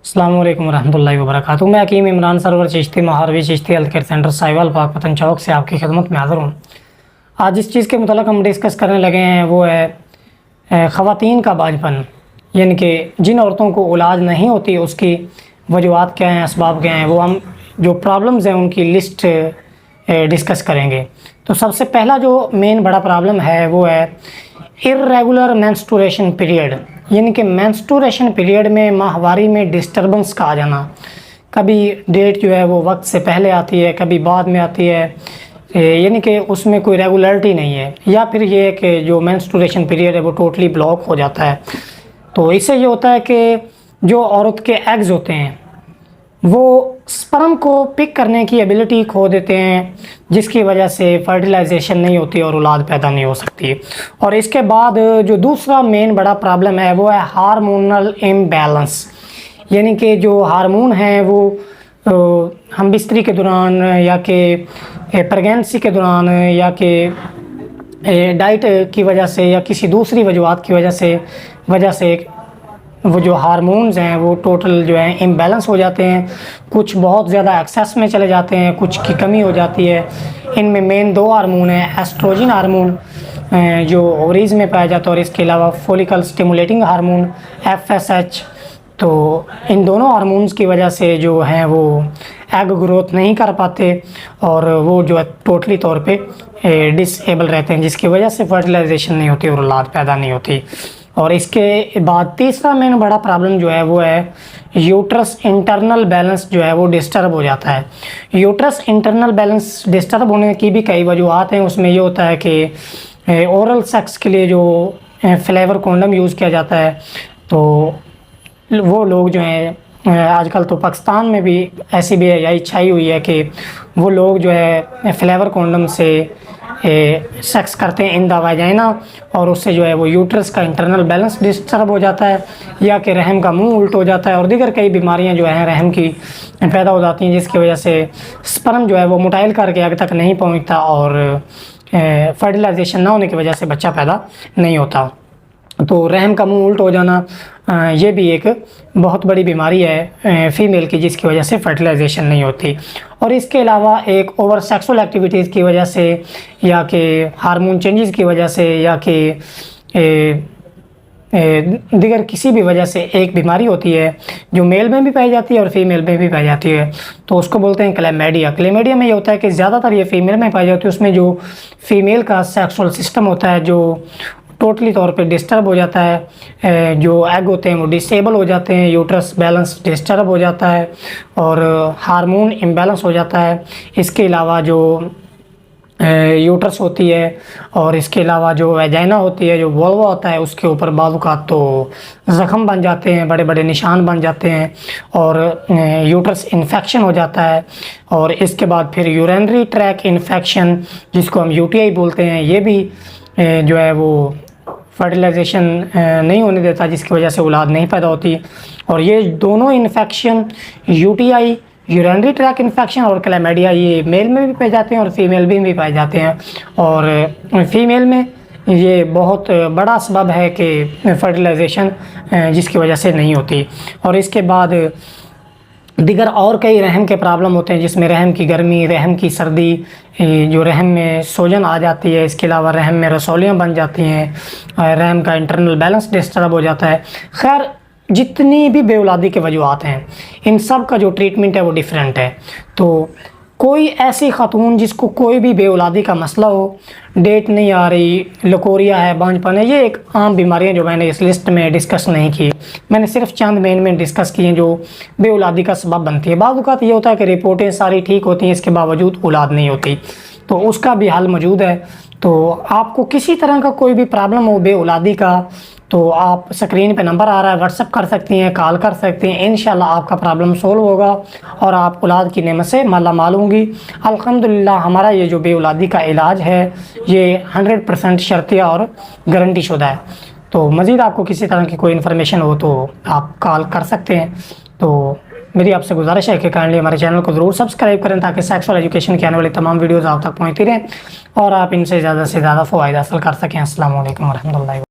अस्सलाम वालेकुम रहमतुल्लाहि व बरकातुहू। मैं Hakim Imran Sarwar Chishti Maharvi Chishti health care centre Sahiwal Pakpattan चौक से आपकी खिदमत में हाज़िर हूँ। आज जिस चीज़ के मुतालिक हम डिस्कस करने लगे हैं वो है ख़वातीन का बांझपन, यानी कि जिन औरतों को औलाद नहीं होती उसकी वजूहात क्या हैं, असबाब क्या हैं, वो हम जो प्रॉब्लम्स हैं उनकी लिस्ट डिस्कस करेंगे। तो सबसे पहला जो मेन बड़ा प्रॉब्लम है वो है इर्रेगुलर मेंस्ट्रुएशन पीरियड, यानी कि मेंस्ट्रुएशन पीरियड में माहवारी में डिस्टर्बेंस का आ जाना। कभी डेट जो है वो वक्त से पहले आती है, कभी बाद में आती है, यानी कि उसमें कोई रेगुलरिटी नहीं है, या फिर ये है कि जो मेंस्ट्रुएशन पीरियड है वो टोटली ब्लॉक हो जाता है। तो इससे ये होता है कि जो औरत के एग्स होते हैं वो स्पर्म को पिक करने की एबिलिटी खो देते हैं, जिसकी वजह से फर्टिलाइजेशन नहीं होती और औलाद पैदा नहीं हो सकती। और इसके बाद जो दूसरा मेन बड़ा प्रॉब्लम है वो है हार्मोनल इम्बैलेंस, यानी कि जो हार्मोन हैं वो हम बिस्तरी के दौरान या कि प्रेगनेंसी के दौरान या कि डाइट की वजह से या किसी दूसरी वजूहात की वजह से वो जो हार्मोन्स हैं वो टोटल जो है इम्बैलेंस हो जाते हैं। कुछ बहुत ज़्यादा एक्सेस में चले जाते हैं, कुछ की कमी हो जाती है। इनमें मेन दो हार्मोन हैं, एस्ट्रोजन हार्मोन जो ओवरीज में पाया जाता है और इसके अलावा फॉलिकल स्टिमुलेटिंग हार्मोन FSH। तो इन दोनों हार्मोन्स की वजह से जो हैं वो एग ग्रोथ नहीं कर पाते और वो जो है टोटली तौर पे डिसेबल रहते हैं, जिसकी वजह से फर्टिलाइजेशन नहीं होती और औलाद पैदा नहीं होती। और इसके बाद तीसरा मेन बड़ा प्रॉब्लम जो है वो है यूट्रस इंटरनल बैलेंस जो है वो डिस्टर्ब हो जाता है। यूट्रस इंटरनल बैलेंस डिस्टर्ब होने की भी कई वजूहत हैं। उसमें ये होता है कि ओरल सेक्स के लिए जो फ्लेवर कॉन्डम यूज़ किया जाता है, तो वो लोग जो हैं आजकल तो पाकिस्तान में भी ऐसी भी यही छाई हुई है कि वो लोग जो है फ्लेवर कॉन्डम से सेक्स करते हैं इन द वाजाइना, और उससे जो है वो यूट्रस का इंटरनल बैलेंस डिस्टर्ब हो जाता है, या कि रहम का मुंह उल्ट हो जाता है और दीगर कई बीमारियां जो हैं रहम की पैदा हो जाती हैं, जिसकी वजह से स्पर्म जो है वो मोटाइल करके आगे तक नहीं पहुंचता और फर्टिलाइजेशन ना होने की वजह से बच्चा पैदा नहीं होता। तो रहम का मुंह उल्ट हो जाना ये भी एक बहुत बड़ी बीमारी है फ़ीमेल की, जिसकी वजह से फर्टिलाइजेशन नहीं होती। और इसके अलावा एक ओवर सेक्सुअल एक्टिविटीज़ की वजह से या कि हार्मोन चेंजेस की वजह से या कि दीगर किसी भी वजह से एक बीमारी होती है जो मेल में भी पाई जाती है और फीमेल में भी पाई जाती है, तो उसको बोलते हैं क्लैमिडिया। क्लैमिडिया में ये होता है कि ज़्यादातर ये फीमेल में पाई जाती है। उसमें जो फीमेल का सेक्सुअल सिस्टम होता है जो टोटली तौर पे डिस्टर्ब हो जाता है, जो एग होते हैं वो डिसेबल हो जाते हैं, यूट्रस बैलेंस डिस्टर्ब हो जाता है और हार्मोन इम्बैलेंस हो जाता है। इसके अलावा जो यूट्रस होती है और इसके अलावा जो वेजाइना होती है, जो वल्वा होता है, उसके ऊपर बाज़-औक़ात तो ज़ख़म बन जाते हैं, बड़े बड़े निशान बन जाते हैं और यूट्रस इन्फेक्शन हो जाता है। और इसके बाद फिर यूरिनरी ट्रैक इन्फेक्शन, जिसको हम UTI बोलते हैं, ये भी जो है वो फर्टिलाइजेशन नहीं होने देता, जिसकी वजह से औलाद नहीं पैदा होती। और ये दोनों infection UTI, urinary track infection और क्लैमिडिया, ये मेल में भी पाए जाते हैं और फीमेल में भी पाए जाते हैं। और फीमेल में ये बहुत बड़ा सबब है कि फर्टिलाइजेशन जिसकी वजह से नहीं होती। और इसके बाद दिगर और कई रहम के प्रॉब्लम होते हैं, जिसमें रहम की गर्मी, रहम की सर्दी, जो रहम में सोजन आ जाती है, इसके अलावा रहम में रसौलियाँ बन जाती हैं, रहम का इंटरनल बैलेंस डिस्टर्ब हो जाता है। खैर जितनी भी बेऔलादी के वजूहात हैं, इन सब का जो ट्रीटमेंट है वो डिफरेंट है। तो कोई ऐसी खातून जिसको कोई भी बेऔलादी का मसला हो, डेट नहीं आ रही, लकोरिया है, बांझपन है, ये एक आम बीमारियां जो मैंने इस लिस्ट में डिस्कस नहीं की, मैंने सिर्फ चंद मेन डिस्कस किए जो बेऔलादी का सबब बनती है। बाज़ औक़ात ये होता है कि रिपोर्टें सारी ठीक होती हैं, इसके बावजूद औलाद नहीं होती, तो उसका भी हल मौजूद है। तो आपको किसी तरह का कोई भी प्रॉब्लम हो बेऔलादी का, तो आप स्क्रीन पे नंबर आ रहा है, व्हाट्सअप कर सकती हैं, कॉल कर सकती हैं। इंशाल्लाह आपका प्रॉब्लम सोल्व होगा और आप औलाद की नेमत से माला माल होंगी। अल्हम्दुलिल्लाह हमारा ये जो बेऔलादी का इलाज है ये 100% शर्तिया और गारंटी शुदा है। तो मज़ीद आपको किसी तरह की कोई इन्फॉर्मेशन हो तो आप कॉल कर सकते हैं। तो मेरी आपसे गुजारिश है कि काइंडली हमारे चैनल को ज़रूर सब्सक्राइब करें, ताकि सेक्सुअल एजुकेशन की आने वाली तमाम वीडियोज़ आप तक पहुँचती रहें और आप इनसे ज़्यादा से ज़्यादा फ़वाइद हासिल कर सकें। अस्सलाम वालेकुम रहमतुल्लाहि।